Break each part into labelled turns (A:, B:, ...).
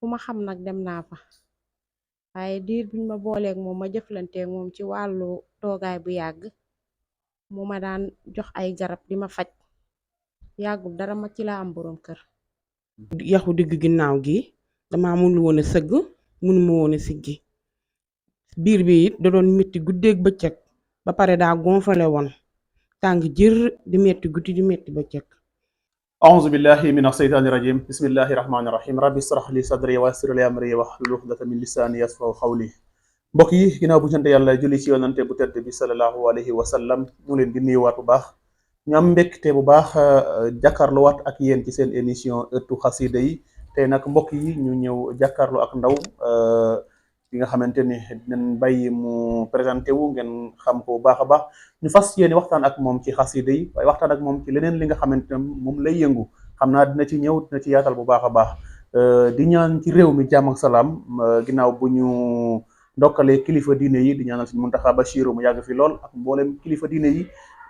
A: fu ma xam nag dem naa fa waaye diir biñ ma booleeg moom ma jëflanteeg moom ci wàllu toogaay bu yàgg mu ma daan jox ay garab di ma faj yàggul dara ma ci la am boroom kër.
B: yaxu digg ginnaaw gi dama mënul woon a sëgg mënuma woon a siggi biir bi it da doon metti guddeeg bëccëg ba pare daa gonfale woon tàng jër di metti guddi di metti bëccëg.
C: أعوذ بالله من الشيطان الرجيم بسم الله الرحمن الرحيم ربي اشرح لي صدري ويسر لي أمري واحلل عقدة من لساني يفقهوا قولي mbokk yi ginnaaw bu sant yàlla julli ci yonante bu tedd bi sallallahu alayhi wa sallam ñu leen di nuyuwaat bu baax ñu am mbégte bu baax jàkkaarloowaat ak yéen ci seen émission ëttu xasida yi tey nag mbokk yi ñu ñëw jàkkaarloo ak ndaw bi nga xamante ni dinañ bàyyi mu présenté wu ngeen xam ko bu baax a baax ñu fas yéene waxtaan ak moom ci xasida yi waaye waxtaan ak moom ci leneen li nga xamante ne moom lay yëngu xam naa dina ci ñëw dina ci yaatal bu baax a baax di ñaan ci réew mi jàmm ak salaam ginnaaw bu ñu ndokkalee kilifa diine yi di ñaanal suñu Muntaxa Bachiru mu yàgg fi lool ak mboolem kilifa diine yi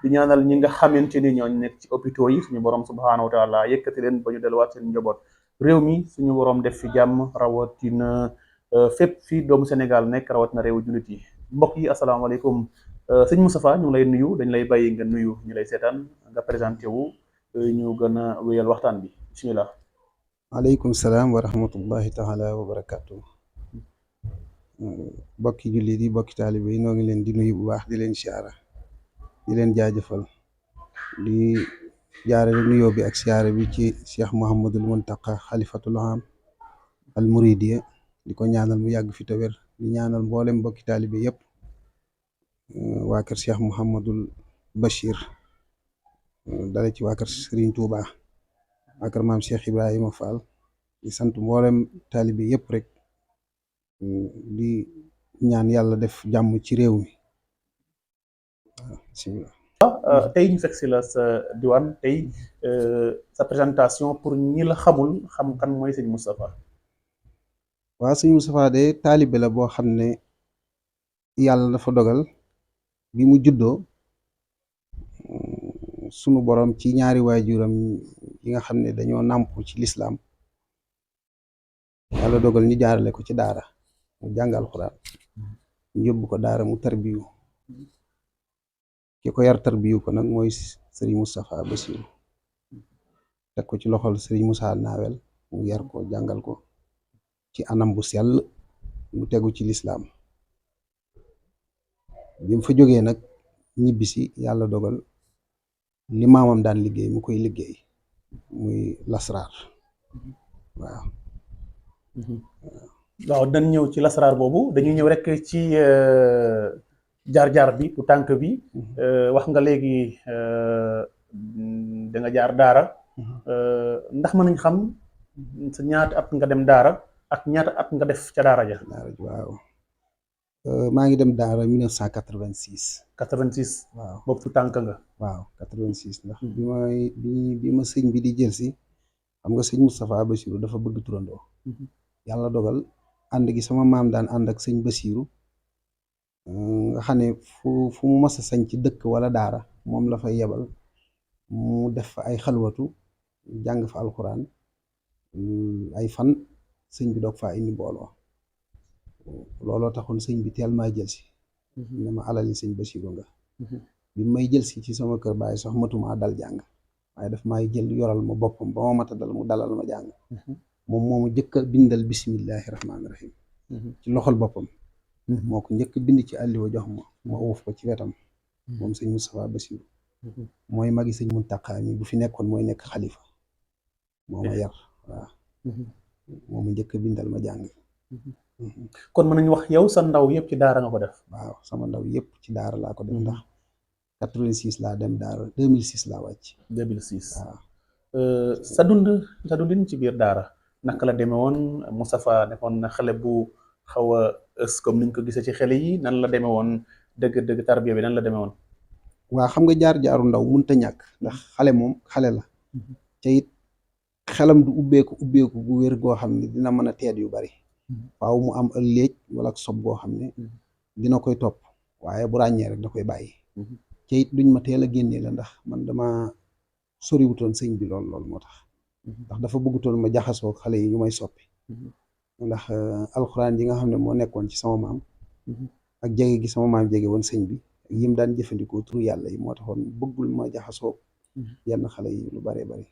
C: di ñaanal ñi nga xamante ni ñoo nekk ci hôpitaux yi suñu borom subhaanahu wa taala yëkkati leen ba ñu delluwaat seen njaboot réew mi suñu borom def fi jàmm rawatina fépp fii doomu Sénégal nekk rawatina réewu jullit yi mbokk yi asalaamaaleykum sëñ Moustapha ñu ngi lay nuyu dañ lay bàyyi nga nuyu ñu lay seetaan nga présenté wu ñu gën a wéyal waxtaan bi bismillah.
D: waaleykum salaam wa rahmatullahi taala wa barakaatu. bokki jullit yi bokki taalibe yi noo ngi leen di nuyu bu baax di leen siyaara di leen jaajëfal di jaarale nuyoo bi ak siyaara bi ci Cheikh Mouhamadul Muntaqa xalifatul am al muridiya di ko ñaanal mu yàgg fi te wér di ñaanal mboolem bokki taalibe yëpp waa kër Cheikh Mouhamadul Bachir dale ci waa kër Serigne Touba waa kër maam Cheikh Ibrahima Fall di sant mboolem taalibe yëpp rek di ñaan yàlla def jàmm ci réew mi waaw bismillah.
C: tey ñu fekk si la sa diwaan tey sa présentation pour ñi la xamul xam kan mooy sëñ Moustapha.
D: waaw sëñ Moustapha de taalibe la boo xam ne yàlla dafa dogal bi mu juddoo sunu borom ci ñaari waajuram yi nga xam ne dañoo nàmp ci lislaam yàlla dogal ñu jaarale ko ci daara mu jàng alxuraan ñu yóbbu ko daara mu tarbiyu ki ko yar tarbiyu ko nag mooy sëriñ Moustapha Bassirou teg ko ci loxol sëriñ Moussa Nawel mu yar ko jàngal ko ci anam bu sell mu tegu ci lislaam bi mu fa jógee nag ñibbisi yàlla dogal li maamam daan liggéey mu koy liggéey muy lasraar waaw.
C: waaw dañ ñëw ci lasraar boobu dañuy ñëw rek ci jaar-jaar bi bu tànk bi wax nga léegi da nga jaar daara ndax mën nañ xam sa ñaata at nga dem daara ak ñaata at nga def ca daara ja.
D: waaw maa ngi dem daara 1986.
C: 86.
D: waaw
C: boobu tànk nga.
D: waaw 86 ndax bi ma sëñ bi di jël si xam nga sëñ Moustapha Bassirou dafa bëgg turandoo. yàlla dogal ànd gi sama maam daan ànd ak sëñ Bassirou nga xam ne fu mu mas a sañ ci dëkk wala daara moom la fay yebal mu def fa ay xalwatu jàng fa alxuraan ay fan sëñ bi doog faa indi mbooloo looloo taxoon sëñ bi teel maa jël si ne ma alali sëñ Bassirou nga bi may jël si ci sama kër baay sax matuma dal jàng waaye daf may jël yoral ma boppam ba ma mata dal mu dalal ma jàng moom moomu njëkk a bindal bismillahi rahmaani rahim ci loxol boppam moo ko njëkk bind ci àlliwa jox ma uuf ko ci wetam moom sëñ Moustapha Bassirou mooy magi sëñ Muntaqa mi bu fi nekkoon mooy nekk xalifa moo ma yar waaw moomu njëkk a bindal ma jàng.
C: kon mën nañu wax yow sa ndaw yëpp ci daara nga ko def.
D: waaw sama ndaw yëpp ci daara laa ko def ndax 86 laa dem daara 2006 laa wàcc.
C: 2006
D: waaw.
C: sa dundin ci biir daara naka la demee woon Moustapha nekkoon na xale bu xaw a ës comme niñ ko gisee ci xale yi nan la demee woon dëgg tarbiya bi nan la demee woon.
D: waaw xam nga jaar-jaaru ndaw mënta ñàkk ndax xale moom xale la te it xelam du ubbeeku gu wér goo xam ne dina mën a teet yu bari waaw mu am ak léej wala ak sob goo xam ne dina koy topp waaye bu ràññee rek da koy bàyyi te it duñ ma teel a génnee la ndax man dama soriwutoon sëñ bi lool moo tax ndax dafa bëggutoon ma jaxasoo xale yi ñu may soppi ndax alxuraan yi nga xam ne moo nekkoon ci sama maam ak jege gi sama maam jege woon sëñ bi ak yim daan jëfandikoo turu yàlla yi moo taxoon bëggul ma jaxasoo yenn xale yi lu bare bari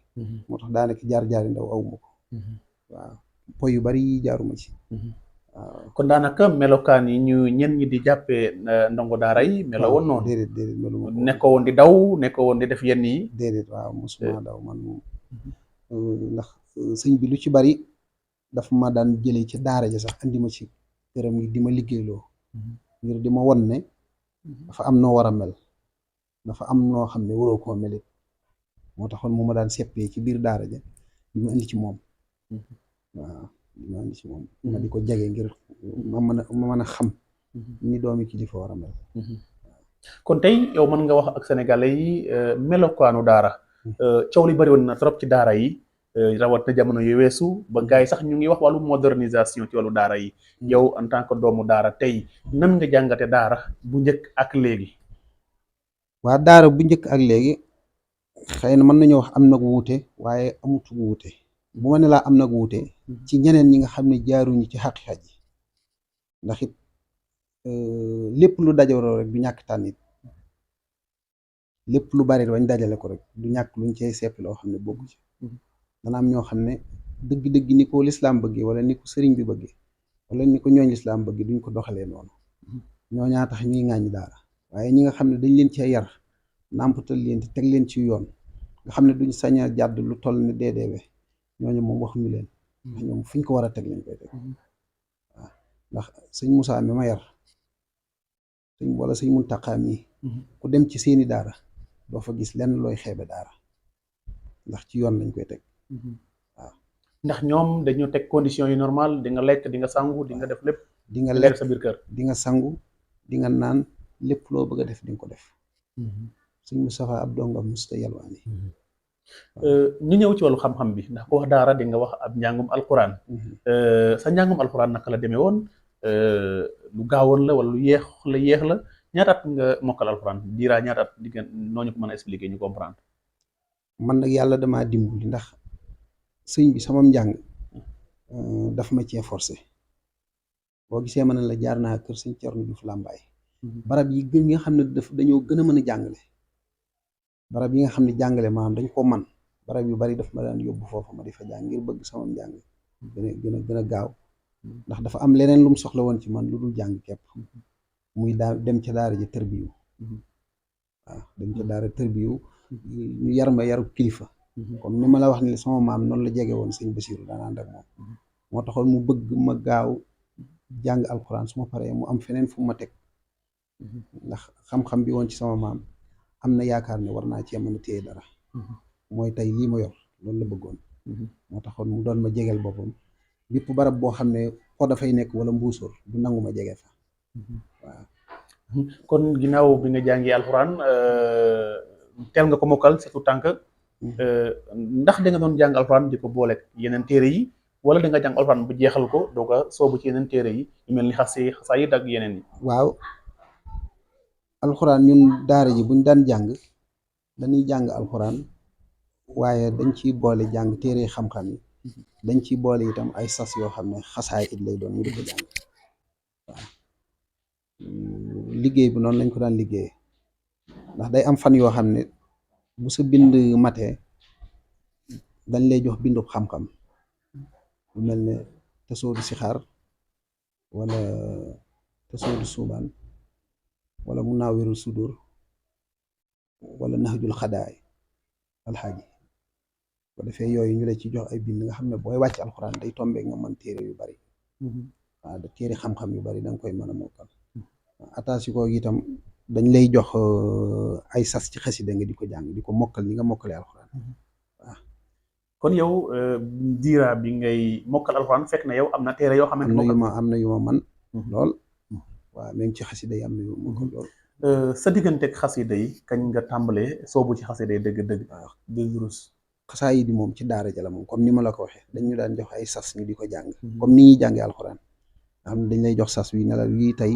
D: moo tax daanaka jaar-jaari ndaw awuma ko waaw po yu bari yi jaaruma ci waaw
C: kon daanaka melokaan yi ñu ñen ñi di jàppee ndongo daara yi melo woon noonu
D: déedéet meluma ko
C: nekkoo woon di daw nekkoo woon di def yenn yi
D: déedéet waaw mosuma daw man moom ndax sëñ bi lu ci bari dafa ma daan jëlee ci daara ja sax andi ma ci këram gi di ma liggéeyloo ngir di ma won ne dafa am noo war a mel dafa am noo xam ne waroo koo melit moo taxoon mu ma daan seppee ci biir daara ja di ma indi ci moom waaw di ma indi ci moom ma di ko jege ngir ma mën a xam ni doomi kilifa war a mel
C: kon tey yow mën nga wax ak sénégalais yi melokaanu daara coow li bari woon na trop ci daara yi rawat na jamono yu weesu ba gars yi sax ñu ngi wax wàllu modernisation ci wàllu daara yi yow en tant que doomu daara tey nan nga jàngate daara bu njëkk ak léegi
D: waa daara bu njëkk ak léegi xëy na mën nañoo wax am nag wuute waaye amutu wuute bu ma ne laa am nag wuute ci ñeneen ñi nga xam ne jaaruñu ci xaqiqa ji ndax it lépp lu dajaloo rek du ñàkk tànnit lépp lu bari bañ dajale ko rek du ñàkk luñ cey seppi loo xam ne bokku ci dana am ñoo xam ne dëgg-dëgg ni ko lislaam bëggee wala ni ko sëriñ bi bëggee wala ni ko ñooñ lislaam bëggee duñ ko doxalee noonu ñooñaa tax ñuy ŋàññi daara waaye ñi nga xam ne dañ leen cee yar nàmpatal leen te teg leen ci yoon nga xam ne duñ sañ a jàdd lu toll ni deedeewe ñooñu moom waxuñu leen ndax ñoom fuñ ko war a teg lañ koy teg waaw ndax sëñ Moussa mi ma yar wala sëñ Muntaxa mi ku dem ci seeni daara doo fa gis lenn looy xeebe daara ndax ci yoon lañ koy teg waaw
C: ndax ñoom dañu teg condition yu normal di nga lekk di nga sangu di nga def lépp
D: di nga
C: lekk sa biir kër
D: di nga sangu di nga naan lépp loo bëgg a def di nga ko def sëñ Moustapha ab dongam musta yalwaani
C: ñu ñëw ci wàllu xam-xam bi ndax ku wax daara di nga wax ab njàngum alquran sa njàngum alquran naka la demee woon lu gaawoon la wala lu yéex la ñaataat nga mokkal alquran diiraa ñaataat diggan noo ñu ko mën a expliquer ñu comprendre
D: man nag yàlla damaa dimbali ndax sëñ bi sama njàng daf ma cee forcé boo gisee ma ne la jaar naa kër sëñ Cerno Juuf Làmbaay barab yi gën nga xam ne dañoo gën a mën a jàngale barab yi nga xam ne jàngale maanaam dañ ko man barab yu bari daf ma daan yóbbu foofu ma di fa jàng ngir bëgg sama njàng gën a gaaw ndax dafa am leneen lu mu soxla woon ci man lu dul jàng képp muy dem ca daara ji tërbiyu waaw dem ca daara tërbiyu ñu yar ma yaru kilifa comme ni ma la wax ni sama maam noonu la jege woon sëñ Basiiru daan ànd ak moom moo taxoon mu bëgg ma gaaw jàng alxuraan su ma paree mu am feneen fu ma teg ndax xam-xam bi woon ci sama maam am na yaakaar ne war naa cee mën a téye dara mooy tey lii ma yor loolu la bëggoon moo taxoon mu doon ma jegeel boppam bépp barab boo xam ne po dafay nekk wala mbuusóor du nangu ma jege fa waaw
C: kon ginnaaw bi nga jàngi alxuraan teel nga ko mokkal surtout tànk ndax da nga doon jàng alxuraan di ko booleeg yeneen téere yi wala da nga jàng alxuraan bu jeexal ko doo ko soobu ci yeneen téere yi yu mel ni xasaayid ak yeneen yi
D: waaw alxuraan ñun daara ji buñ daan jàng dañuy jàng alxuraan waaye dañ ciy boole jàng téere xam-xam yi dañ ciy boole itam ay sas yoo xam ne xasaayid lay doon ñu di ko jàng waaw liggéey bi noonu lañ ko daan liggéeyee ndax day am fan yoo xam ne bu sa bind matee dañ lay jox bindu xam-xam lu mel ne tasoodu sixaar wala tasoodu suubaan wala munawwirul sudur wala nahjul xadaay alxaaji ko defee yooyu ñu la ci jox ay bind nga xam ne booy wàcc alxuraan day tombeek nga mën téere yu bari waaw da téere xam-xam yu bari da nga koy mën a mokkal attaché ko itam dañ lay jox ay sas ci xasida nga di ko jàng di ko mokkal ni nga mokkale alxuraan waaw
C: kon yow diira bi ngay mokkal alxuraan fekk na yow am na téere yoo xamante
D: am na yu ma man lool waaw même ci xasida yi am na yu ma mokkal lool
C: sa digganteeg xasida yi kañ nga tàmbalee soobu ci xasida yi dëgg-dëgg
D: waaw
C: de durus
D: xasaa yi di moom ci daara ja la moom comme ni ma la ko waxee dañu daan jox ay sas ñu di ko jàng comme ni ñuy jàngee alxuraan nga xam ne dañ lay jox sas wi ne la wii tey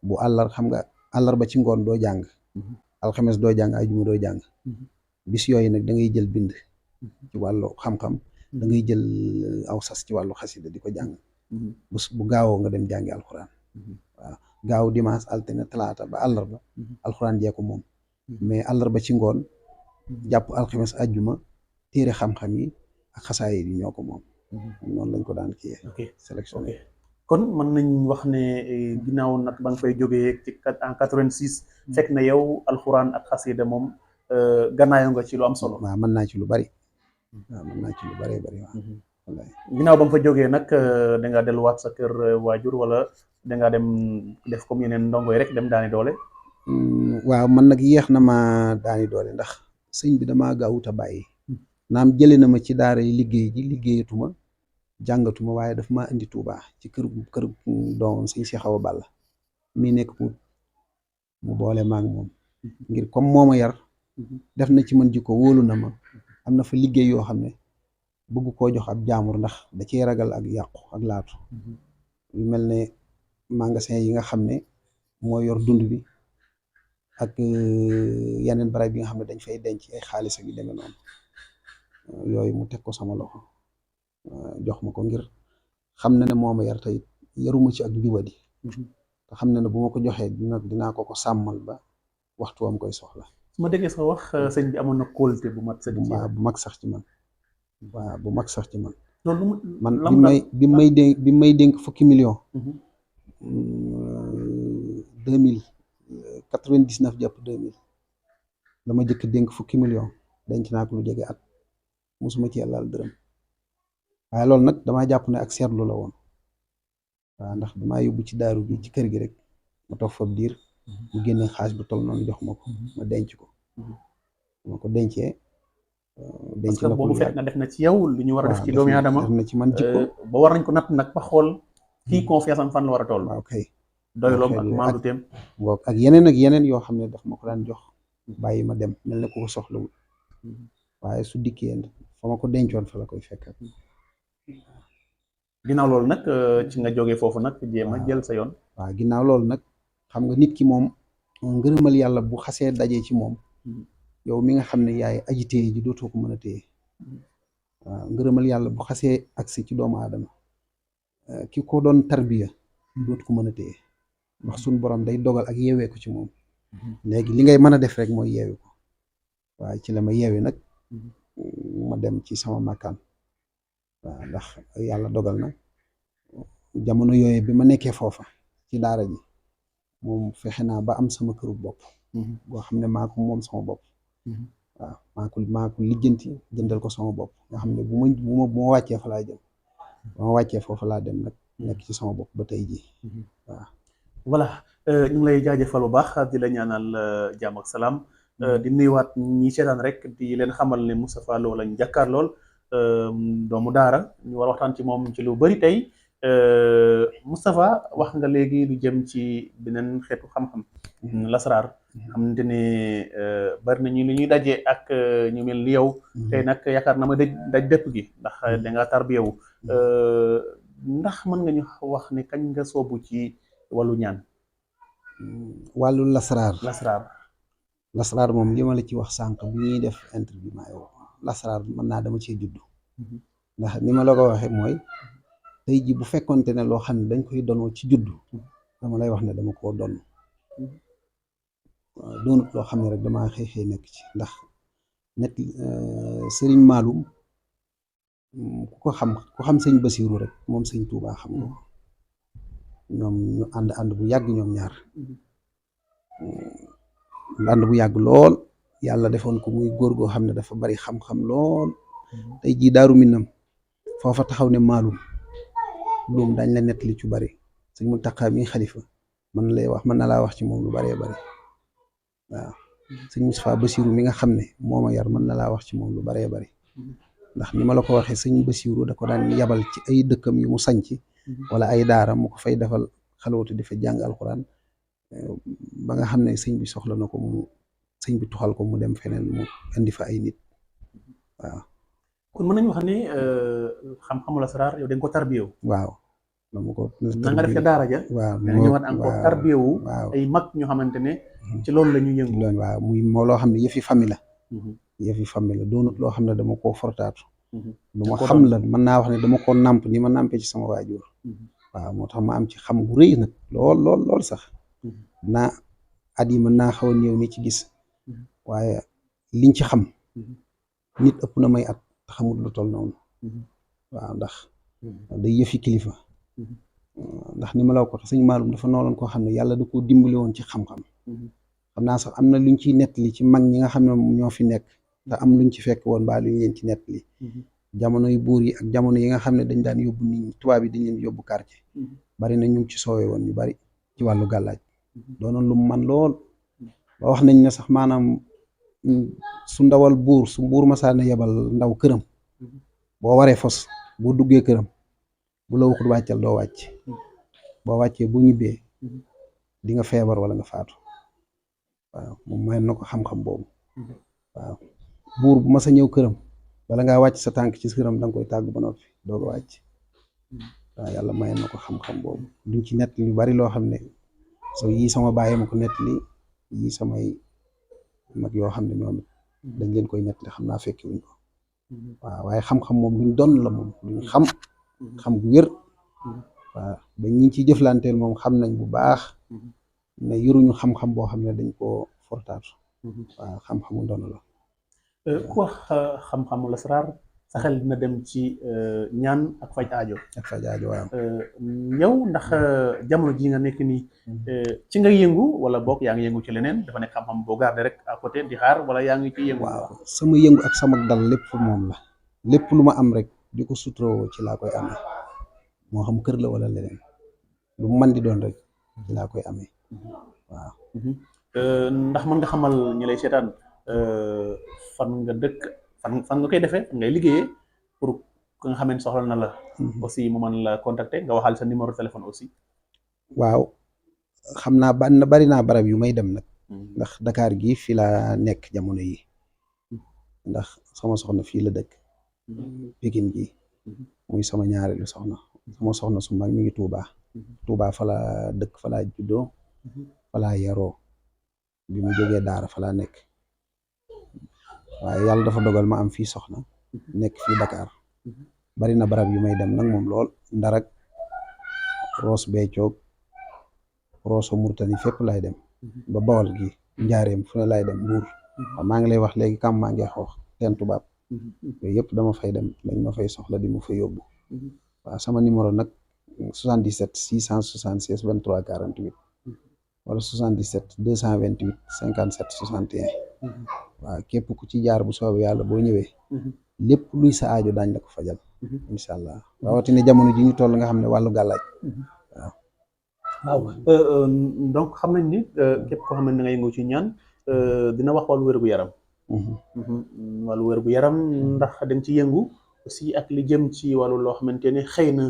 D: bu xam nga àllarba ci ngoon doo jàng alxames doo jàng ajuma doo jàng bis yooyu nag da ngay jël bind ci wàllu xam-xam da ngay jël aw sas ci wàllu xasida di ko jàng bu gaawoo nga dem jàngi alxuraan waaw gaaw dimanche altine talaata ba àllarba alxuraan jee ko moom mais àllarba ci ngoon jàpp alxames àjjuma téere xam-xam yi ak xasaayid yi ñoo ko moom noonu lañ ko daan kiyee sélectionné
C: kon mën nañ wax ne ginnaaw nag ba nga fay jógee ci en 86 fekk na yow alxuraan ak xasida moom gannaayoo nga ci lu am solo.
D: waaw mën naa ci lu bari waaw mën naa ci lu bari bari waaw wallaay
C: ginnaaw ba nga fa jógee nag da nga delluwaat sa kër waajur wala da nga dem def comme yeneen ndongo yi rek dem daani doole.
D: waaw man nag yéex na ma daani doole ndax sëñ bi damaa gaawut a bàyyi naam jële na ma ci daara yi liggéey ji liggéeyatuma jàngatuma waaye daf maa indi Touba ci kër doomam sëñ Cheikh Awa Balla mii nekk mu boole maag moom ngir comme moo ma yar def na ci man jikko wóolu na ma am na fa liggéey yoo xam ne bëgg koo jox ab jaamur ndax da ciy ragal ak yàqu ak laatu yu mel ne magasin yi nga xam ne moo yor dund bi ak yeneen barab yi nga xam ne dañ fay denc ay xaalis ak yu demee noonu yooyu mu teg ko sama loxo jox ma ko ngir xam na ne moo ma yar tey yaruma ci ak njubadi te xam na ne bu ma ko joxee dinaa ko sàmmal ba waxtu wam koy soxla.
C: su ma déggee sa wax sëñ bi amoon na kóolute bu mat sëñ
D: bu mag sax ci man waaw bu mag sax ci man.
C: loolu
D: man bi may dénk fukki million 2099 jàpp 2000 dama jëkk dénk fukki million denc naa ko lu jege at musuma ci laal dërëm waaye loolu nag damaa jàpp ne ak seetlu la woon waaw ndax damaa yóbbu ci daaru bi ci kër gi rek ma toog fa diir mu génne xaalis bu toll noonu jox ma ko ma denc ko ma ko dencee denc
C: parce que boobu fekk na def na ci yow lu ñu war a def ci doomu aadama
D: def na ci man jikko
C: ba war nañ ko natt nag ba xool kii confiance am fan la war a toll.
D: waaw kay
C: doyloom ak maanduteem
D: ak yeneen yoo xam ne daf ma ko daan jox bàyyi ma dem mel ne ku ko soxlawul waaye su dikkee fa ma ko dencoon fa la koy fekk.
C: ginnaaw loolu nag ci nga jógee foofu nag jéem a jël sa yoon.
D: waaw ginnaaw loolu nag xam nga nit ki moom ngërëmal yàlla bu xasee dajee ci moom yow mi nga xam ne yaay aji téye ji dootoo ko mën a téye waaw ngërëmal yàlla bu xasee agsi ci doomu aadama ki ko doon tarbiya dootu ko mën a téye ndax suñ borom day dogal ak yeewee ko ci moom léegi li ngay mën a def rek mooy yeewi ko waaye ci la ma yeewi nag ma dem ci sama makkaan waaw ndax yàlla dogal na jamono yooyu bi ma nekkee foofa ci daara ji moom fexe naa ba am sama këru bopp boo xam ne maa ko moom sama bopp waaw maa ko lijjanti jëndal ko sama bopp nga xam ne bu ma wàccee fa laa jëm ba ma wàccee foofu laa dem nag nekk ci sama bopp ba tey jii waaw
C: voilà ñu ngi lay jaajëfal bu baax di la ñaanal jàmm ak salaam di nuyuwaat ñi seetaan rek di leen xamal ne Moustapha Lo lañ jàkkaar lool doomu daara ñu war waxtaan ci moom ci lu bari tey Moustapha wax nga léegi lu jëm ci beneen xeetu xam-xam lasaraar xamante ne bari nañu lu ñuy daje ak ñu mel ni yow tey nag yaakaar na ma daj dëpp gi ndax da nga tarbiyewu ndax mën nga ñu wax ne kañ nga soobu ci wàllu ñaan
D: wàllu lasaraar moom li ma la ci wax sànq bi ñuy def interview maa yow lasaraar mën naa dama cee juddu ndax ni ma la ko waxee mooy tey ji bu fekkonte ne loo xam ne dañ koy donoo ci juddu dama lay wax ne dama koo donn doonut loo xam ne rek damaa xëy nekk ci ndax net sëriñ Maalum ku xam sëñ Basiiru rek moom sëñ Tuubaa xam nga ñoom ñu ànd bu yàgg ñoom ñaar ànd bu yàgg lool yàlla defoon ko muy góor goo xam ne dafa bari xam-xam lool tey jii Daaru Minam foofa taxaw ne Maalum loolu dañ la nettali ci bari sëñ Muntaxa mi xalifa mën na laa wax ci moom lu baree bari waaw sëñ Moustapha Basiiru mi nga xam ne moo ma yar mën na laa wax ci moom lu baree bari ndax ni ma la ko waxee sëñ Basiiru da ko daan yabal ci ay dëkkam yu mu sañc wala ay daara mu ko fay defal xalwatu di fa jàng alxuraan ba nga xam ne sëñ bi soxla na ko sëñ bi tuxal ko mu dem feneen mu indi fa ay nit waaw.
C: kon mën nañu wax ni xam-xamu lasaraar yow da nga ko tarbiyewu.
D: waaw dama ko.
C: na nga def ca daara ja.
D: waaw
C: nga ñëwaat encore tarbiyewu. ay mag ñoo xamante ne. ci loolu la ñu yëngu.
D: waaw muy moo loo xam ne yëfi famille la. yëfi famille la doonut loo xam ne dama koo fortaatu lu ma xam la mën naa wax ne dama ko nàmp ni ma nàmpee ci sama waajur waaw moo tax ma am ci xam gu rëy nag lool sax naa at yi mën naa xaw a néew ni ci gis waaye liñ ci xam nit ëpp na may at te xamul lu toll noonu waaw ndax day yëfi kilifa ndax ni ma la ko wax sëñ Maalum dafa nooloon koo xam ne yàlla da koo dimbali woon ci xam-xam xam naa sax am na luñ ciy nettali ci mag ñi nga xam ne ñoo fi nekk te am luñ ci fekk woon baa luñ leen ci nettali jamono yu buur yi ak jamono yi nga xam ne dañ daan yóbbu nit ñi tubaab yi dañ leen yóbbu quartier bari na ñu ci soowee woon ñu bari ci wàllu gàllaaj doonoon lu mu man lool ba wax nañ ne sax maanaam su ndawal buur su mbuur masaana yebal ndaw këram boo waree fos boo duggee këram bu la waxut wàccal doo wàcc boo wàccee bu ñibbee di nga feebar wala nga faatu waaw moom may na ko xam-xam boobu waaw buur bu ma sa ñëw këram wala ngaa wàcc sa tànk ci këram da nga koy tàggu ba noppi doog a wàcc waaw yàlla may na ko xam-xam boobu duñ ci nett lu bari loo xam ne so yii sama bàyyi ma ko nett li yii samay mag yoo xam ne ñoom dañ leen koy nett li xam naa fekki wuñ ko waaw waaye xam-xam moom luñ doon la moom luñ xam gu wér waaw ba ñi ciy jëflanteel moom xam nañ bu baax ne yoruñu xam-xam boo xam ne dañ koo fortaatu waaw xam-xamu doon la
C: ku wax xam-xamu lasraar sa xel dina dem ci ñaan ak faj aajo
D: waaw
C: yow ndax jamono ji nga nekk nii ci nga yëngu wala boog yaa ngi yëngu ci leneen dafa nekk xam-xam boo garder rek à côté di xaar wala yaa ngi ci yëngu
D: waaw sama yëngu ak sama dal lépp moom la lépp lu ma am rek di ko suturoo ci laa koy amee moo xam kër la wala leneen lu mu mën di doon rek ci laa koy amee waaw
C: ndax mën nga xamal ñi lay seetaan fan nga dëkk fan nga koy defee fan ngay liggéeyee pour ku nga xamee soxla na la aussi mu mën la contacter nga waxal sa numéro téléphone aussi
D: waaw xam naa bari naa barab yu may dem nag ndax Dakar gi fi laa nekk jamono yi ndax sama soxna fii la dëkk Pikine gi muy sama ñaareelu soxna sama soxna su mag mi ngi Touba fa laa dëkk fa laa juddoo fa laa yaroo bi mu jógee daara fa laa nekk waaye yàlla dafa dogal ma am fii soxna nekk fii Dakar bari na barab yu may dem nag moom lool Ndarak Roos Béthio Rosso Murtani fépp lay dem ba Bawol gi Njaareem fu ne lay dem Mbuur maa ngi lay wax léegi kam maa ngi xoox teen tubaab yooyu yëpp dama fay dem dañ ma fay soxla di mu fa yóbbu waaw sama numéro nag 77 676 23 48 wala 77 228 57 61 waaw képp ku ci jaar bu soobee yàlla boo ñëwee lépp luy sa aajo daañ la ko fajal incha allah rawatina jamono ji ñu toll nga xam ne wàllu gàllaaj
C: waaw donc xam nañ ni képp koo xam ne da nga yëngu ci ñaan dina wax wàllu wér-gu-yaram wàllu wér-gu-yaram ndax dañ ci yëngu aussi ak li jëm ci wàllu loo xamante ne xëy na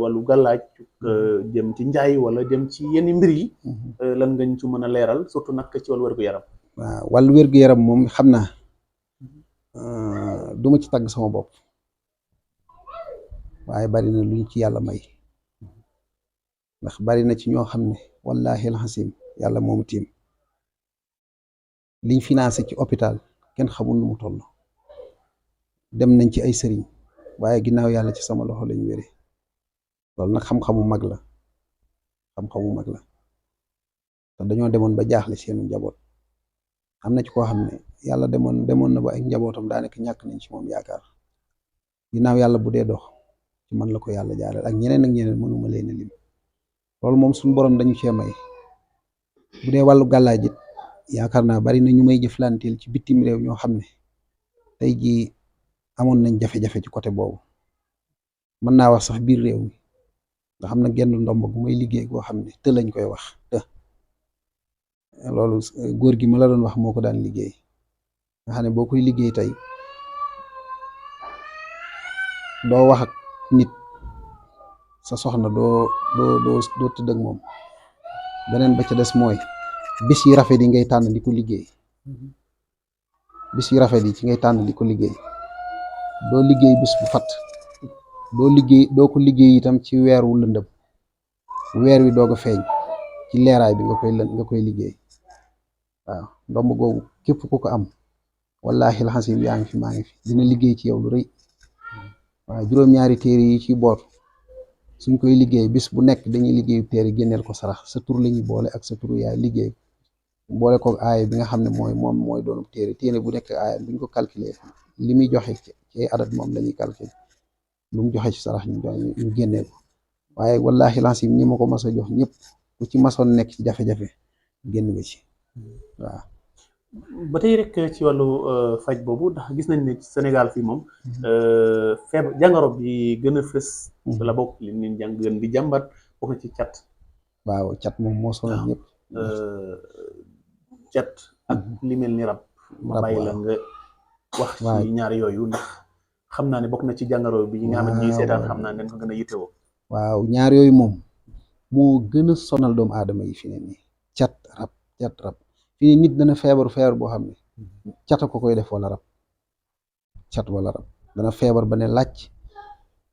C: wàllu gàllaaj jëm ci njaay wala jëm ci yenn mbir yi lan nga ñu ci mën a leeral surtout nag ci wàllu wér-gu-yaram
D: waaw wàllu wér-gu-yaram moom xam naa duma ci tàgg sama bopp waaye bari na luñ ci yàlla may ndax bari na ci ñoo xam ne wallahi alxasim yàlla moomu tiim liñ financé ci hôpital kenn xamul nu mu toll dem nañ ci ay sëriñ waaye ginnaaw yàlla ci sama loxo lañ wéree loolu nag xam-xamu mag la te dañoo demoon ba jaaxle seenu njaboot am na ci koo xam ne yàlla demoon na ba ay njabootam daanaka ñàkk nañ ci moom yaakaar ginnaaw yàlla bu dee dox ci man la ko yàlla jaareel ak ñeneen mënuma leen a lim loolu moom suñu borom dañu cee may bu dee wàllu gàllaaj it yaakaar naa bari na ñu may jëflanteel ci bitim réew ñoo xam ne tey jii amoon nañ jafe-jafe ci côté boobu mën naa wax sax biir réew mi nga xam ne genn ndomb gu may liggéey goo xam ne te lañ koy wax te loolu góor gi ma la doon wax moo ko daan liggéey nga xam ne boo koy liggéey tey doo wax ak nit sa soxna doo tëdd ak moom beneen ba ca des mooy bis yi rafet yi ngay tànn di ko liggéey bis yu rafet yi ci ngay tànn di ko liggéey doo liggéey bis bu fatt doo ko liggéey itam ci weer wu lëndëm weer wi doog a feeñ ci leeraay bi nga koy liggéey waaw ndomb googu képp ku ko am wallahi alxasim yaa ngi fi maa ngi fi dina liggéey ci yow lu rëy waaw juróom-ñaari téere yi ci boot suñ koy liggéey bis bu nekk dañuy liggéeyu téere génneel ko sarax sa tur la ñuy boole ak sa turu yaay liggéey boole ko aaya bi nga xam ne mooy doonu téere bu nekk aaya buñ ko calculer li muy joxe ci adat moom la ñuy calculer lu mu joxe ci sarax ñu génnee ko waaye wallahi lancim ñi ma ko mas a jox ñëpp ku ci masoon nekk ci jafe-jafe génn nga ci waaw.
C: ba tey rek ci wàllu faj boobu ndax gis nañ ne Sénégal fii moom feebar jàngoro bi gën a fës la bokk li nit jàng gën di jàmbat bokk na ci cat.
D: waaw cat moom moo sonal ñëpp.
C: cat ak li mel ni rab. ma bàyyi la nga wax ci ñaar yooyu ndax xam naa ne bokk na ci jàngoro bi ñi nga xam ne ñuy seetaan xam naa ne dañ ko gën a yittewoo.
D: waaw ñaar yooyu moom moo gën a sonal doomu aadama yi fi ne nii cat rab fii nit dana feebar boo xam ne cat ko koy def wala rab cat wala rab dana feebar ba ne làcc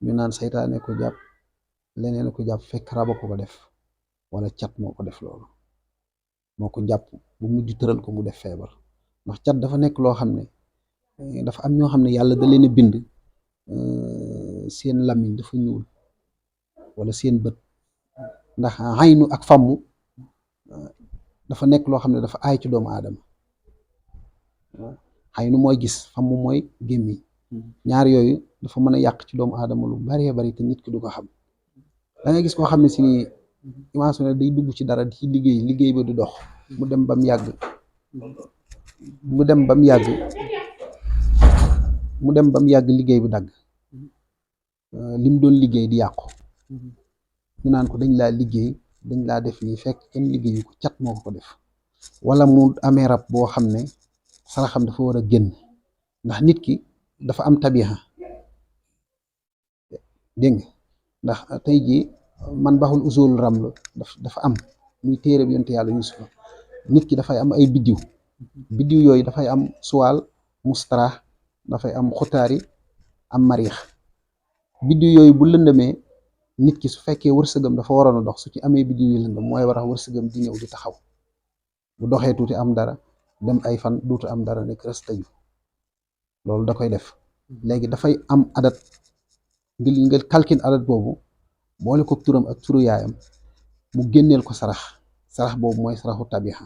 D: ñu naan saytaane ko jàpp leneen ko jàpp fekk raba ko def wala cat moo ko def loolu moo ko jàpp bu mujj tëral ko mu def feebar ndax cat dafa nekk loo xam ne dafa am ñoo xam ne yàlla da leen a bind seen làmmiñ dafa ñuul wala seen bët ndax xaynu ak fàmmu dafa nekk loo xam ne dafa aay ci doomu aadama xaynu mooy gis fàmmu mooy gémmiñ ñaar yooyu dafa mën a yàq ci doomu aadama lu baree bari te nit ki du ko xam da nga gis koo xam ne si imagine day dugg ci dara di liggéey ba du dox mu dem ba mu yàgg liggéey bi dagg lim doon liggéey di yàqu ñu naan ko dañ laa liggéey dañ laa def lii fekk kenn liggéeyu ko cat moo ko def wala mu amee rab boo xam ne saraxam dafa war a génn ndax nit ki dafa am tabixa dégg nga ndax tey jii man baxul usul ram la dafa am muy téere bi yonte yàlla Yuusufa nit ki dafay am ay biddiw yooyu dafay am suwaal mustara dafay am xutaari am mariix biddiw yooyu bu lëndamee nit ki su fekkee wërsëgam dafa waroon a dox su ci amee biddiw yi lëndam mooy war a wërsëgam di ñëw di taxaw bu doxee tuuti am dara dem ay fan duutu am dara nekk rës tëju loolu da koy def léegi dafay am adat nga kalkin adat boobu boole ko turam ak turu yaayam mu génneel ko sarax boobu mooy saraxu tabixa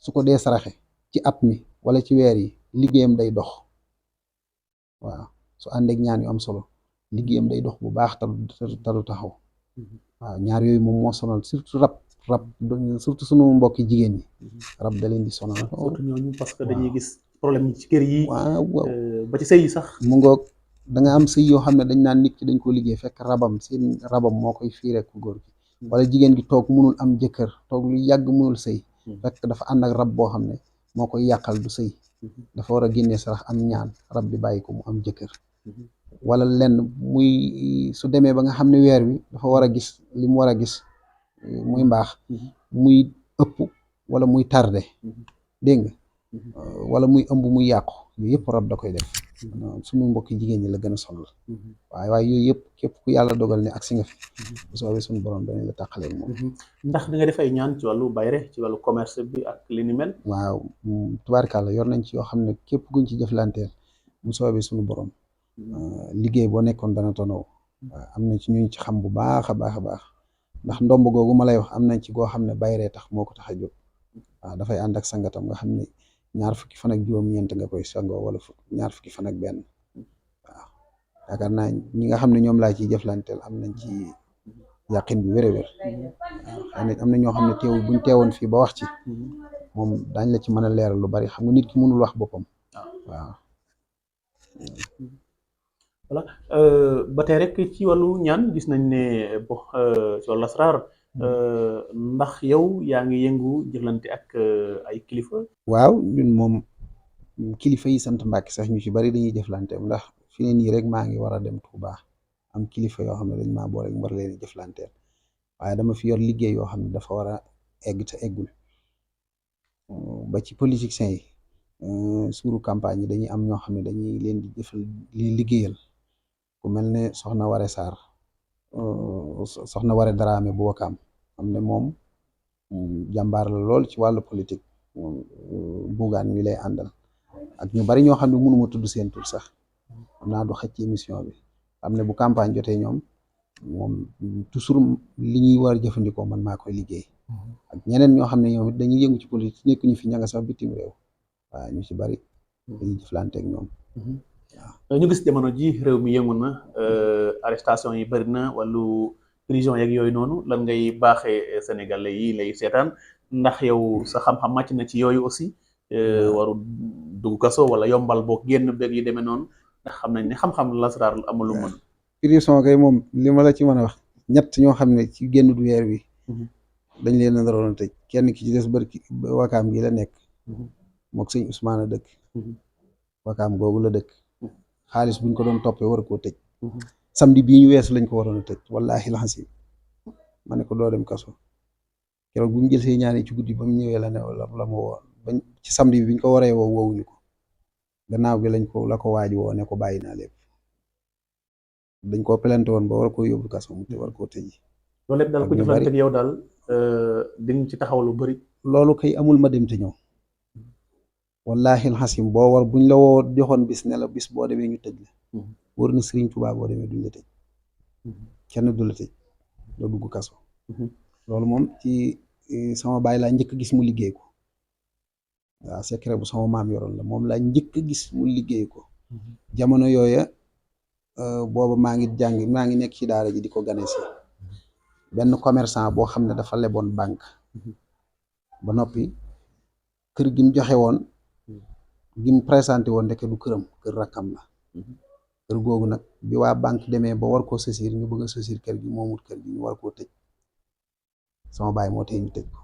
D: su ko dee saraxe ci at mi wala ci weer yi liggéeyam day dox waaw su àndeek ñaan yu am solo liggéeyam day dox bu baax taru taxaw waaw ñaar yooyu moom moo sonal surtout rab surtout sunu mbokki jigéen ñi rab da leen di sonal
C: surtout ñooñu parce que dañuy gis problème yi ci kër yi
D: waaw
C: ba ci sëy yi sax
D: mu ngoog da nga am sëy yoo xam ne dañ naan nit ki dañ ko liggéey fekk seen rabam moo koy fiiree ku góor gi wala jigéen gi toog munul am jëkkër toog lu yàgg munul sëy fekk dafa ànd ak rab boo xam ne moo koy yàqal du sëy dafa war a génnee sarax am ñaan rab bi bàyyi ko mu am jëkkër wala lenn muy su demee ba nga xam ne weer wi dafa war a gis li mu war a gis muy mbaax muy ëpp wala muy tardé dégg nga wala muy ëmb muy yàqu yooyu yëpp rab da koy def suñu mbokki jigéen ñi la gën a sonal waaye yooyu yëpp képp ku yàlla dogal ne agsi nga fi bu soobee suñu borom danañ la tàqalee moom
C: ndax da nga def ay ñaan ci wàllu bayre ci wàllu commerce bi ak li ni mel
D: waaw tubaarkàlla yor nañ ci yoo xam ne képp kuñ ci jëflanteel bu soobee suñu borom liggéey boo nekkoon dana tonaw waaw am na ci ñu ci xam bu baax a baax ndax ndomb googu ma lay wax am nañ ci goo xam ne bayree tax moo ko tax a jóg waaw dafay ànd ak sangatam nga xam ne ñaar fukki fan ak juróom-ñeent nga koy sangoo wala ñaar fukki fan ak benn waaw yaakaar naa ñi nga xam ne ñoom laa ciy jëflanteel am nañ ci yàqin bu wér-wér waaw xëy na am na ñoo xam ne teewul buñ teewoon fii ba wax ci moom daañ la ci mën a leeral lu bari xam nga nit ki mënul wax boppam waaw
C: voilà ba tey rek ci wàllu ñaan gis nañ ne bo ci wàllu lasraar ndax yow yaa ngi yëngu jëflante ak ay kilifa
D: waaw ñun moom kilifa yi sant Mbàkke sax ñu ci bari dañuy jëflante ndax fi ne nii rek maa ngi war a dem Touba am kilifa yoo xam ne dañ maa boole war leen jëflanteel waaye dama fi yor liggéey yoo xam ne dafa war a egg te eggul ba ci politiciens yi suuru campagne yi dañuy am ñoo xam ne dañuy leen di jëfal leen liggéeyal ku mel ne soxna Waré Sarr soxna Waré Dramé bu Wakaam xam ne moom jàmbaar la lool ci wàllu politique buugaan mi lay àndal ak ñu bari ñoo xam ne mënuma tudd seen tur sax xam naa du xaj ci émission bi xam ne bu campagne jotee ñoom moom toujours li ñuy war a jëfandikoo man maa koy liggéey ak ñeneen ñoo xam ne ñoom it dañuy yëngu ci politique nekk ñu fi ña nga sax bitim réew waaw ñu ci bari dañuy jëflanteeg ñoom.
C: ñu gis jamono ji réew mi yëngu na arrestation yi bëri na wàllu prison yeeg yooyu noonu lan ngay baaxee sénégalais yi lay seetaan ndax yow sa xam-xam màcc na ci yooyu aussi waru dugg kaso wala yombal boo génn beeg yi demee noonu ndax xam nañ ne xam-xam lasaraar amul lu mën.
D: prison kay moom li ma la ci mën a wax ñett ñoo xam ne ci génn du weer wi dañ leen a naroon a tëj kenn ki ci des barki wakaam gi la nekk mook sëñ Ousmane a dëkk wakaam googu la dëkk xaalis buñ ko doon toppee war koo tëj samedi bii ñu weesu lañ ko waroon a tëj wallaahi laxasim ma ne ko doo dem kaso keroog bu ñu jël see ñaani ci guddi ba mu ñëwee la ne la ma woo bañ ci samedi bi biñ ko waree woo woowuñu ko gannaaw gi la ko waaj woo ne ko bàyyi naa lépp dañ koo pelante woon ba war koo yóbbu kaso mu te war koo tëj.
C: loolu lépp daal ku jëflante ak yow daal di nga ci taxaw lu bëri.
D: loolu kay amul ma dem te ñëw wallaahi alxasim boo war buñ la woo joxoon bis ne la bis boo demee ñu tëj la wër na Sëriñ Tuubaa boo demee duñ la tëj kenn du la tëj doo dugg kaso loolu moom ci sama baay laa njëkk gis mu liggéey ko waaw secret bu sama maam yoroon la moom laa njëkk gis mu liggéey ko jamono yooya booba maa ngi nekk ci daara ji di ko gane si benn commerçant boo xam ne dafa leboon banque ba noppi kër gi mu joxe woon gi mu présenté woon ndeke du këram kër rakkam la kër googu nag bi waa banque demee ba war koo saisir ñu bëgg a saisir kër gi moomut kër gi ñu war koo tëj sama baay moo tey ñu tëj ko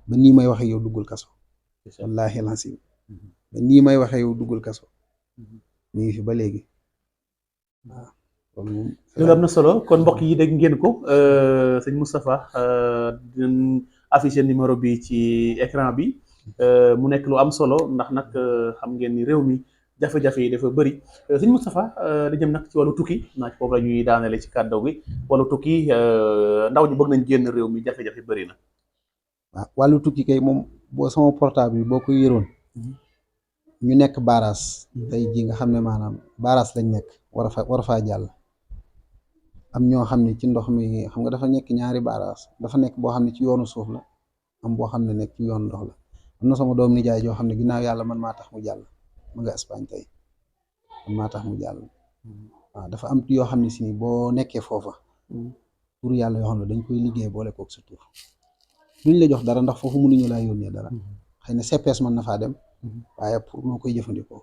D: ba nii may waxee yow duggul kaso wallaahi lancim ba nii may waxee yow duggul kaso ñu ngi fi ba léegi waaw
C: loolu am na solo kon mbokk yi dégg ngeen ko sëñ Moustapha dinañ affiché numéro bi ci écran bi mu nekk lu am solo ndax nag xam ngeen ni réew mi jafe-jafe yi dafa bëri sëñ Moustapha da jëm nag ci wàllu tukki naa ci foofu la ñuy daanale ci kàddu gi wàllu tukki ndaw ñu bëgg nañ génn réew mi jafe-jafe bëri na.
D: waaw wàllu tukki kay moom boo sama portable bi boo ko yëroon ñu nekk baaraas tey ji nga xam ne maanaam baaraas lañ nekk war a faa jàll am ñoo xam ne ci ndox mi xam nga dafa nekk ñaari baaraas dafa nekk boo xam ne ci yoonu suuf la am boo xam ne nekk ci yoonu ndox la am na sama doom nijaay joo xam ne ginnaaw yàlla man maa tax mu jàll ma nga Espagne tey man maa tax mu jàll waaw dafa am yoo xam ne si ni boo nekkee foofa tur yàlla yoo xam ne dañ koy liggéey boole kook sa tur duñ la jox dara ndax foofu mënuñu laa yónnee dara xëy na CPS mën na faa dem waaye pour noo koy jëfandikoo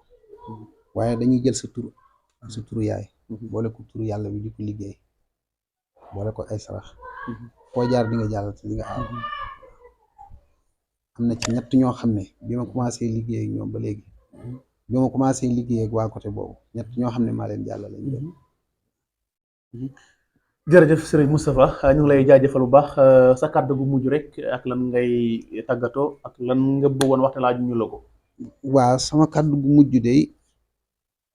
D: waaye dañuy jël sa tur sa turu yaay boole ko turu yàlla bi di ko liggéey boole ko ay sarax foo jaar di nga jàll te di nga am na ci ñett ñoo xam ne bi ma commencé liggéey ak ñoom ba léegi bi ma commencé liggéey ak waa côté boobu ñett ñoo xam ne maa leen jàll lañ dem.
C: jërëjëf sëriñ Moustapha ñu ngi lay jaajëfal bu baax sa kàddu gu mujj rek ak lan ngay tàggatoo ak lan nga bëggoon waxte laaj ñu la ko.
D: waaw sama kàddu gu mujj de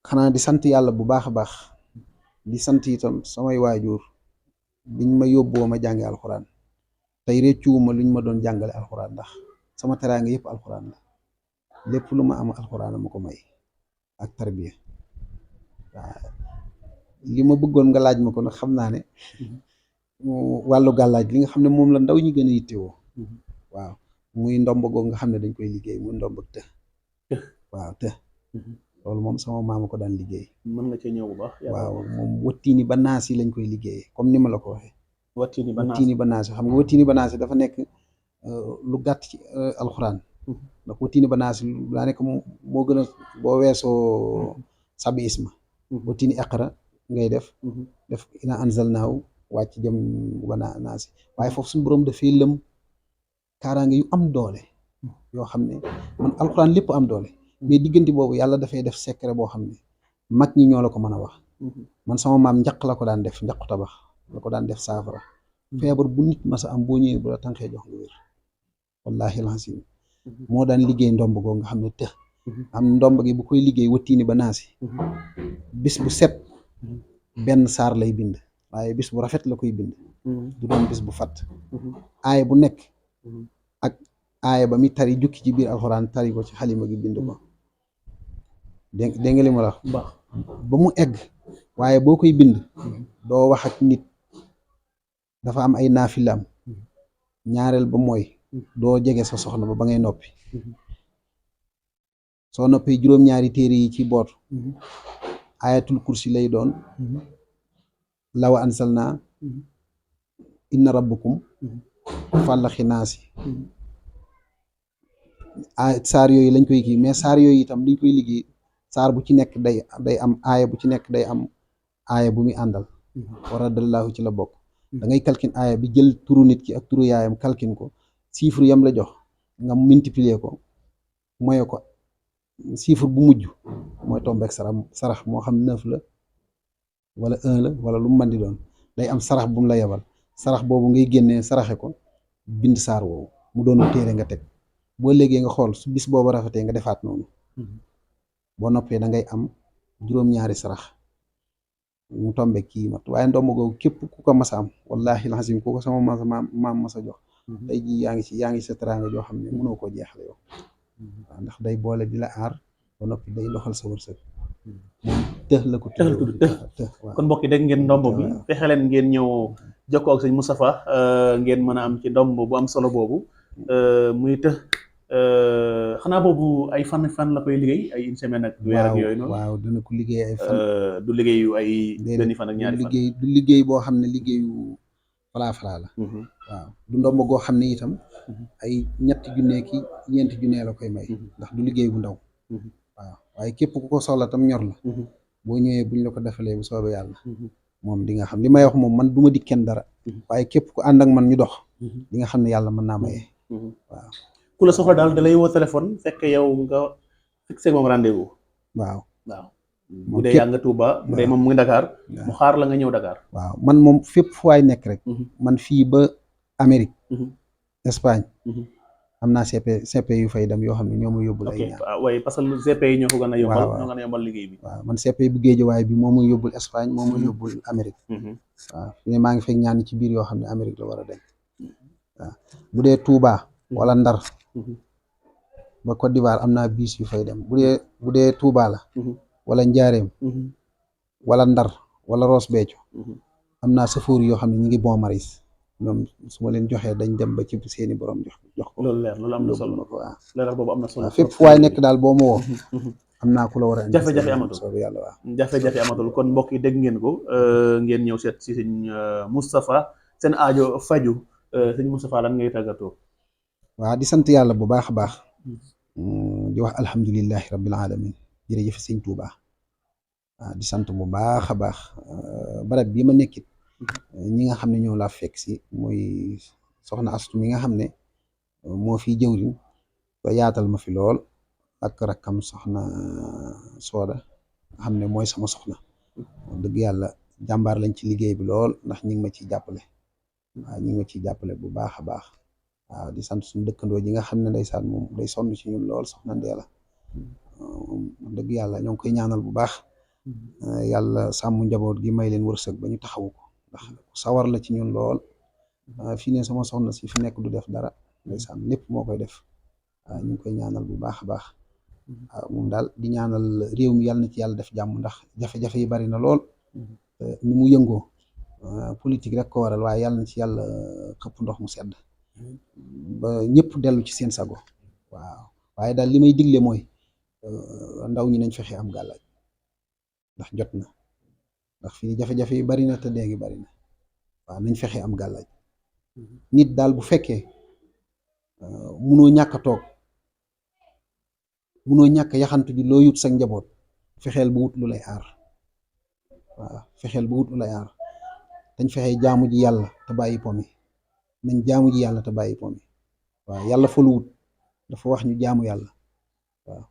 D: xanaa di sant yàlla bu baax a baax di sant itam samay waajur biñ ma yóbboo ma jànge alxuraan tey réccuwuma luñ ma doon jàngale alxuraan ndax sama teraanga yëpp alxuraan la lépp lu ma am alxuraan ma ko may ak tarbiya waaw li ma bëggoon nga laaj ma ko nag xam naa ne wàllu gàllaaj li nga xam ne moom la ndaw ñi gën a yittewoo waaw muy ndomb googu nga xam ne dañ koy liggéey muy ndomb ak të waaw të loolu moom sama maama ko daan liggéey.
C: mën nga cee ñëw bu baax.
D: waaw moom wattiini ba naas yi lañ koy liggéeyee comme ni ma la ko waxee.
C: wattiini ba naas
D: xam nga wattiini ba naas dafa nekk lu gàtt ci alxuraan. ndax wattiini ba naas daa nekk moo gën a boo weesoo sabi isma. wattiini iqra ngay def ina anzalnaahu wàcc jëm ba naas waaye foofu suñu borom dafay lëm kaaraange yu am doole yoo xam ne man alxuraan lépp am doole. mais diggante boobu yàlla dafay def secret boo xam ne mag ñi ñoo la ko mën a wax man sama maam njaq la ko daan def njaqu tabax la ko daan def saafara feebar bu nit masa am boo ñëwee bu la tànkee jox nga wér wallaahi lancim moo daan liggéey ndomb goo nga xam ne të am ndomb gi bu koy liggéey wattiini ba naasi bis bu set benn saar lay bind waaye bis bu rafet la koy bind du doon bis bu fatt aaya bu nekk ak aaya ba mi tari jukki ci biir alxuraan tari ko ci xalima gi bind ko dégg nga li ma la wax
C: baax
D: ba mu egg waaye boo koy bind doo wax ak nit dafa am ay naafilaam ñaareel ba mooy doo jege sa soxna ba ngay noppi soo noppee juróom-ñaari téere yi ci boot ayatul kursi lay doon lawa ansalna inna rabbukum fàllaxi naasi saar yooyu lañ koy kii mais saar yooyu itam liñ koy liggéey saar bu ci nekk day am aaya bu ci nekk day am aaya bu muy àndal waradallaahu ci la bokk da ngay kalkin aaya bi jël turu nit ki ak turu yaayam kalkin ko chiffre yam la jox nga multiplier ko moye ko chiffre bu mujj mooy tombeek sarax moo xam 9 la wala 1 la wala lu mu mën di doon day am sarax bu mu la yebal sarax boobu ngay génnee saraxe ko bind saar woowu mu doon téere nga teg boo léegi nga xool su bis boobu rafetee nga defaat noonu boo noppee da ngay am juróom-ñaari sarax mu tombe kii mat waaye ndomb googu képp ku ko mas a am wallahi lazim ku ko sama maam masa jox tey jii yaa ngi sa teraanga joo xam ne mënoo koo jeexale yow waaw ndax day boole di la aar ba noppi day doxal sa wërsëg moom tëx la ko tëx waaw
C: kon mbokk yi dégg ngeen ndomb bi fexe leen ngeen ñëw jokkoo ak sëñ Moustapha ngeen mën a am ci ndomb bu am solo boobu muy tëx xanaa boobu ay fan la koy liggéey ay une semaine ak weer ak yooyu noonu
D: waaw dana ko liggéey ay fan
C: du liggéeyu ay benn fan ak ñaari fan
D: du liggéey boo xam ne liggéeyu falaa la waaw du ndomb goo xam ne itam ay ñetti junne ki ñeenti junne la koy may ndax du liggéey bu ndaw waaw waaye képp ku ko soxla tam ñor la boo ñëwee buñ la ko defalee bu soobee yàlla moom di nga xam li may wax moom man du ma dik kenn dara waaye képp ku ànd ak man ñu dox di nga xam ne yàlla mën naa maye waaw
C: ku la soxla daal da lay woo téléphone fekk yow nga fixé moom rendez-vous
D: waaw
C: bu dee yaa nga Touba bu dee moom mu ngi Dakar mu xaar la nga ñëw Dakar
D: waaw man moom fépp fu waay nekk rek man fii ba Amérique Espagne am naa CP yu fay dem yoo xam ne ñoo ma yóbbul ay ñaar
C: waaye parce que CP yi ñoo ko gën a yombal ñoo gën a yombal liggéey bi
D: waaw man CP bu Géejawaay bi moo ma yóbbul Espagne moo ma yóbbul Amérique waaw fi ne maa ngi fekk ñaan ci biir yoo xam ne Amérique la war a dem waaw bu dee Touba wala Ndar ba Côte d'Ivoire am naa bis yu fay dem bu dee Touba la wala Njaareem wala Ndar wala Ross Béthio am naa safoor yoo xam ne ñu ngi bon maris ñoom su ma leen joxee dañ dem ba ci seeni borom jox ko
C: loolu leer loolu am na solo
D: waaw
C: leeral boobu am na solo
D: fépp fu waay nekk daal boo ma woo am naa ku la war a
C: jafe-jafe amatul
D: soobu yàlla waaw
C: jafe-jafe amatul kon mbokk yi dégg ngeen ko ngeen ñëw seet si sëñ Moustapha seen aajo faju sëñ Moustapha lan ngay tàggatoo
D: waaw di sant yàlla bu baax a baax di wax alhamdulillahi rabbil alamin jërëjëf sëñ Touba waaw di sant bu baax a baax barab bii ma nekkit ñi nga xam ne ñoo laa fekk si muy soxna Astu mi nga xam ne moo fi jëwriñ ba yaatal ma fi lool ak rakkam soxna Sooda nga xam ne mooy sama soxna wax dëgg yàlla jàmbaar lañ ci liggéey bi lool ndax ñi ngi ma ciy jàppale waaw ñi ngi ma ciy jàppale bu baax a baax waaw di sant suñu dëkkandoo ji nga xam ne ndeysaan moom day sonn ci ñun lool soxna Ndeela wax dëgg yàlla ñoo ngi koy ñaanal bu baax yàlla sàmm njaboot gi may leen wërsëg ba ñu taxawu ko ndax sawar la ci ñun lool fii ne sama soxna si fi nekk du def dara ndeysaan lépp moo koy def waaw ñu ngi koy ñaanal bu baax a baax waaw moom daal di ñaanal réew mi yàlla na ci yàlla def jàmm ndax jafe-jafe yi bari na lool ni mu yëngoo politique rek ko waral waaye yàlla na ci yàlla xëpp ndox mu sedd ba ñëpp dellu ci seen sago waaw waaye daal li may digle mooy ndaw ñi nañ fexe am gàllaaj ndax jot na ndax fii jafe-jafe yi bari na te léegi bari na waaw nañ fexe am gàllaaj nit daal bu fekkee munoo ñàkk a toog munoo ñàkk yaxantu ji loo yut sa njaboot fexeel bu wut lu lay aar waaw fexeel bu wut lu lay aar dañ fexe jaamu ji yàlla te bàyyi pomi nañ jaamu ji yàlla te bàyyi pomi waaw yàlla fa lu wut dafa wax ñu jaamu yàlla waaw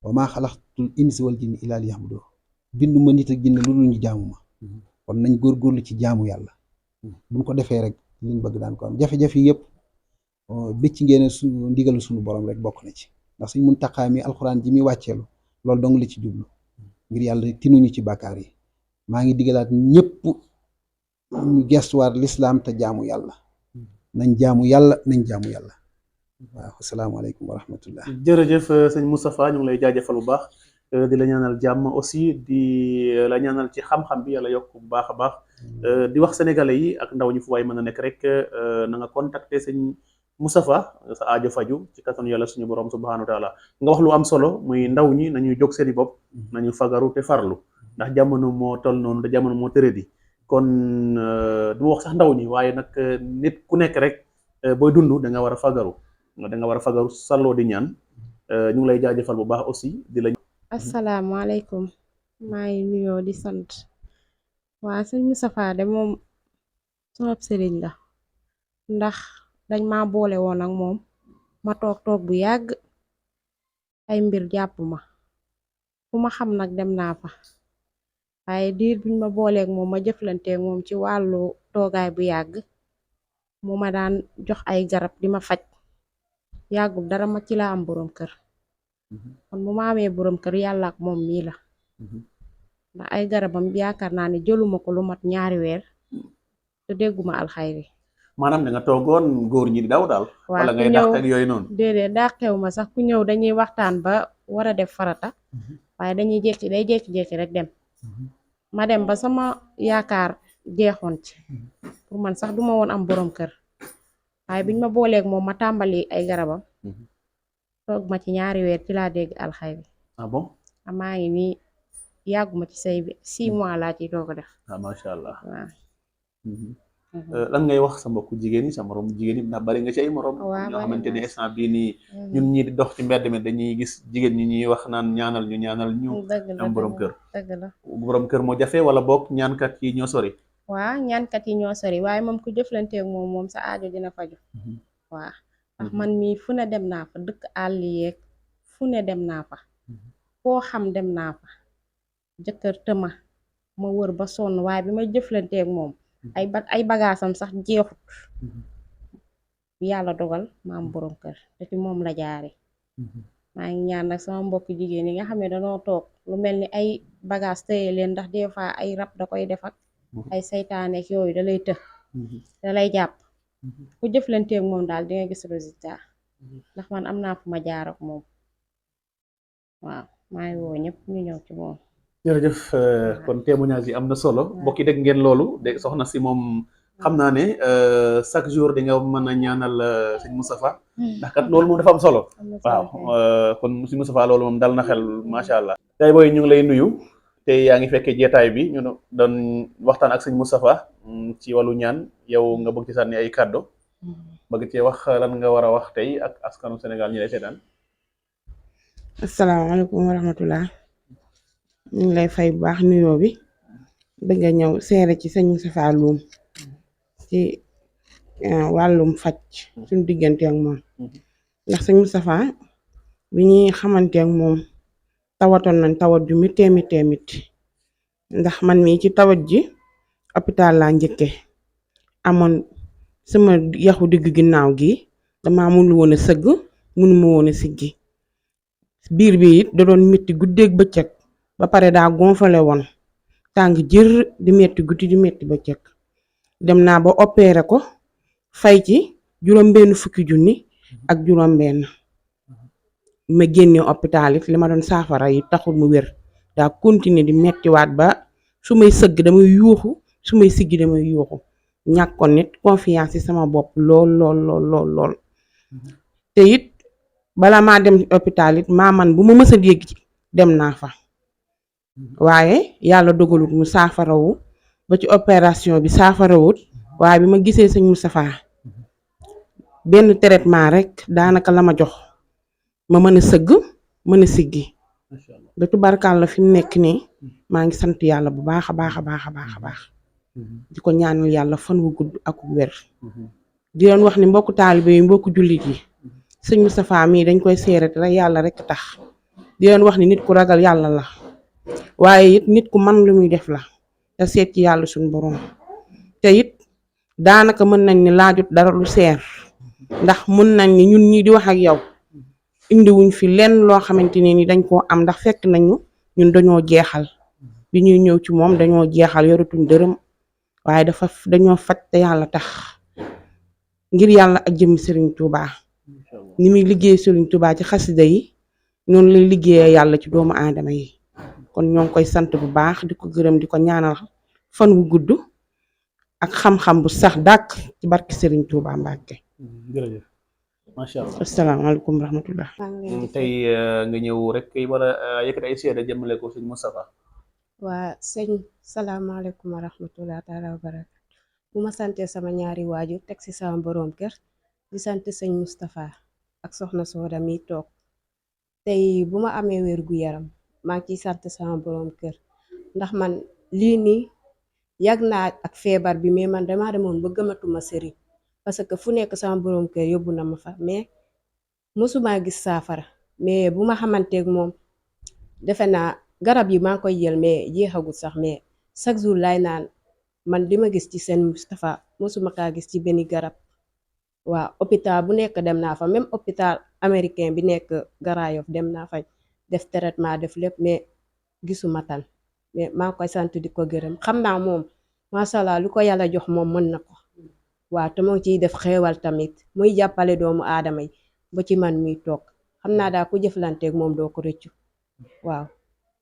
D: wa maa xalaqtul insa wal jinni illaa liya'buduun bindu ma nit ak jinne lu dul ñu jaamu ma kon nañ góorgóorlu ci jaamu yàlla buñ ko defee rek liñ bëgg daan ko am jafe-jafe yëpp bëcc ngeen su ndigalu suñu borom rek bokk na ci ndax suñ mun taqaa mi alxuraan ji muy wàcceelu loolu dong la ci jublu ngir yàlla tinuñu ci bàkkaar yi maa ngi digalaat ñëpp ñu gestuwaat lislaam te jaamu yàlla nañ jaamu yàlla nañ jaamu yàlla waaw asalaamaaleykum wa rahmatullah.
C: jërëjëf sëñ Moustapha ñu ngi lay jaajëfal bu baax di la ñaanal jàmm aussi di la ñaanal ci xam-xam bi yàlla yokk bu baax a baax di wax sénégalais yi ak ndaw ñi fu waay mën a nekk rek na nga contacter sëñ Moustapha sa aajo faju ci kattanu yàlla suñu borom subhanahu wa taala nga wax lu am solo muy ndaw ñi nañuy jóg seeni bopp nañu fagaru te farlu ndax jamono moo toll noonu te jamono moo tëradi kon du ma wax sax ndaw ñi waaye nag nit ku nekk rek booy dund da nga war a fagaru da nga war a fagaru salloo di ñaan ñu ngi lay jaajëfal bu baax aussi di la.
A: asalaamaaleykum maa ngi nuyoo di sant waa sëñ Moustapha de moom sama sëriñ la ndax dañ ma boole woon ak moom ma toog bu yàgg ay mbir jàpp ma fu ma xam nag dem naa fa waaye diir biñ ma booleek moom ma jëflanteek moom ci wàllu toogaay bu yàgg mu ma daan jox ay garab di ma faj yàggul dara ma ci la am boroom kër kon bu ma amee boroom kër yàlla ak moom mii la ndax ay garabam yaakaar naa ne jëluma ko lu mat 2 weer te dégguma alxayri
C: maanaam da nga toogoon góor ñi di daw daal. wala ngay dàq ak yooyu noonu.
A: déedéet dàqew ma sax ku ñëw dañuy waxtaan ba war a def farata waaye dañuy jékki-jékki rek dem ma dem ba sama yaakaar jeexoon ci pour man sax duma woon am boroom kër waaye biñ ma booleeg moom ma tàmbali ay garabam toog ma ci 2 weer ci laa dégg alxayri.
C: ah bon
A: maa ngi nii yàgguma ci sëy bi 6 mois laa ciy doog a def.
C: macha allah
A: waaw.
C: lan ngay wax sa mbokku jigéen ñi sa morom jigéen ñi ndax bari nga ci ay morom. ñoo xamante ne instant bii nii ñun ñii di dox ci mbedd mi dañuy gis jigéen ñi ñuy wax naan ñaanal ñu am borom kër.
A: dëgg la
C: borom kër moo jafe wala boog ñaankat yi ñoo sori.
A: waaw ñaankat yi ñoo sori waaye moom ku jëflanteeg moom sa aajo dina faju waaw ndax man mii fu ne dem naa fa dëkk àll yeeg fu ne dem naa fa foo xam dem naa fa jëkkër tëma ma wër ba sonn waaye bi ma jëflanteeg moom ay bagaasam sax jeexut yàlla dogal ma am borom kër te ci moom la jaare maa ngi ñaan nag sama mbokk jigéen yi nga xam ne dañoo toog lu mel ni ay bagaas tëye leen ndax des fois ay rab da koy def ak ay saytaaneek yooyu da lay të da lay jàpp ku jëflanteeg moom daal di nga gis résultat ndax man am naa fu ma jaar ak moom waaw maa ngi woo ñëpp ñu ñëw ci moom.
C: jërëjëf kon témoignage yi am na solo mbokk yi dégg ngeen loolu de soxna si moom xam naa ne chaque jour di nga mën a ñaanal sëñ Moustapha ndax kat loolu moom dafa am solo waaw kon sëñ Moustapha loolu moom dal na xel macha allah. tey booy ñu ngi lay nuyu te yaa ngi fekkee jeetaay bi ñu doon waxtaan ak sëñ Moustapha ci wàllu ñaan yow nga bëgg ci sànni ay kàddu bëgg cee wax lan nga war a wax tey ak askanu Sénégal ñi lay seetaan.
B: asalaamaaleykum wa rahmatullah ñu ngi lay fay bu baax nuyoo bi bëgg a ñëw seere ci sëñ Moustapha Loum ci wàllum faj suñu diggante ak moom ndax sëñ Moustapha bi ñuy xamante ak moom tawatoon nañ tawat ju mit ndax man mii ci tawat ji hôpital laa njëkke amoon sama yaxu digg ginnaaw gi dama mënul woon a sëgg mënuma woon a siggi biir bi it da doon metti guddeeg bëccëg ba pare daa gonfale woon tàng jër di metti guddi di metti bëccëg dem naa ba opéré ko fay ci $50,000 ak juróom-benn ma génne hôpital it li ma doon saafara yi taxul mu wér daa continuer di mettiwaat ba su may sëgg damay yuuxu su may siggi damay yuuxu ñàkkoon nit confiance ci sama bopp lool te it bala maa dem hôpital it man bu ma mës a dégg dem naa fa waaye yàlla dogalut mu saafarawu ba ci opération bi saafarawut waaye bi ma gisee sëñ Moustapha benn traitement rek daanaka la ma jox ma mën a sëgg mën a siggi ba tubarkaal la fi mu nekk nii maa ngi sant yàlla bu baax a baax di ko ñaanal yàlla fan wu gudd ak wér di leen wax ni mbokku taalibe yi mbokku jullit yi sëñ Moustapha mii dañ koy seeret rek yàlla rek tax di leen wax ni nit ku ragal yàlla la waaye it nit ku man lu muy def la te seet ci yàlla suñu borom te it daanaka mën nañ ni laajut dara lu seer ndax mën nañ ni ñun ñii di wax ak yow indiwuñ fi lenn loo xamante ne ni dañ koo am ndax fekk nañu ñun dañoo jeexal bi ñuy ñëw ci moom dañoo jeexal yoratuñ dërëm waaye dañoo faj te yàlla tax ngir yàlla ak jëmmi Serigne Touba ni muy liggéey Sëriñ Tuubaa ci xasida yi noonu lay liggéeyee yàlla ci doomu aadama yi kon ñoo ngi koy sant bu baax di ko gërëm di ko ñaanal fan wu gudd ak xam-xam bu sax dàkk ci barki Sëriñ Tuubaa Mbàkke.
C: jërëjëf macha allah.
B: asalaamaaleykum wa rahmatullah.
C: tey nga ñëw rek war a yëkkati ay seede jëmale ko sëñ Moustapha.
A: waa sëñ salaamaaleykum wa rahmatullah taala wa barakatu bu ma sante sama ñaari waajur teg ci sama boroom kër di sant sëñ Moustapha ak soxna Sooda mi toog tey bu ma amee wér gu yaram maa ngi ciy sant sama boroom kër ndax man lii nii yàgg naa ak feebar bi mais man damaa demoon ba gëmatuma sëriñ parce que fu nekk sama boroom kër yóbbu na ma fa mais mësuma gis saafara mais bu ma xamanteeg moom defe naa garab yi maa ngi koy jël mais jeexagul sax mais chaque jour lay naan man li ma gis ci seen Moustapha mësuma kaa gis ci benn garab waaw hôpital bu nekk dem naa fa même hôpital américain bi nekk Grand Yoff dem naa fa def traitement def lépp mais gisuma tan mais maa ngi koy sant di ko gërëm xam naa moom macha allah lu ko yàlla jox moom mën na ko waaw te moo ciy def xéewal tamit muy jàppale doomu aadama yi ba ci man muy toog xam naa daal ku jëflanteeg moom doo ko rëccu waaw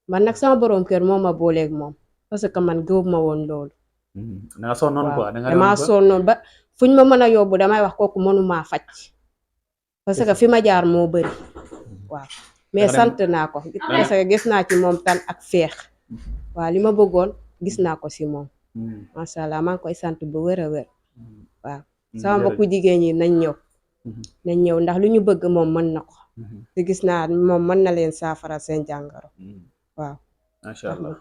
A: man nag sama boroom kër moo ma booleeg moom parce que man gëw ma woon loolu.
C: da nga sonnoon quoi
A: damaa sonnoon ba fuñ ma mën a yóbbu damay wax kooku mënumaa faj parce que fi ma jaar moo bari waaw mais sant naa ko parce que gis naa ci moom tan ak feex waaw li ma bëggoon gis naa ko ci moom macha allah maa ngi koy sant bu wér a wér waaw sama mbokku jigéen ñi nañ ñëw ndax lu ñu bëgg moom mën na ko te gis naa moom mën na leen saafara seen jàngoro waaw.
C: macha allah.